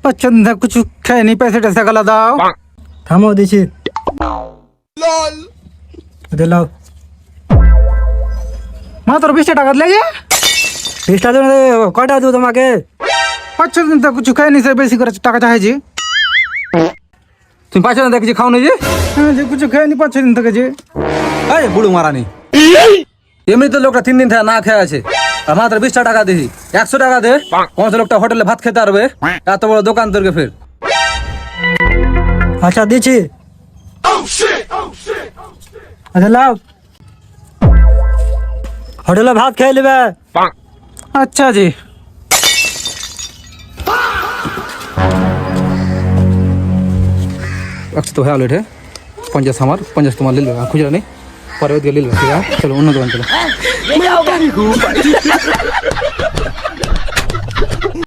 पसंद कुछ खाए नहीं पैसे टैसे गला दाओ থামো দিছি দিলাও मात्र 20 টাকা লেগে 20টা দিন কয়টা দেবো তোমাকে 5 दिन तक कुछ खाए नहीं से बेसी করে টাকা চাইছি তুমি পাইছো না দেখছি খাও নি যে হ্যাঁ যে কিছু খাই নি 5 দিন থেকে যে এই বুড়ো মারানি এমনি তো লোকটা 3 দিন থেকে না খেয়ে আছে আর মাত্র 20 টাকা দিছি 100 টাকা দে কোন লোকটা হোটেলে ভাত খেতে পারবে এত বড় দোকান তোরকে ফের আচ্ছা দিছি আচ্ছা লাও হোটেলে ভাত খেয়ে নেবে अच्छा जी একশো তো হ্যাঁ লেটে 50 আমার 50 তোমার লিলবে খুচরা নেই পরে ওদিকে লিলবে ঠিক আছে চলো অন্য দোকান চলো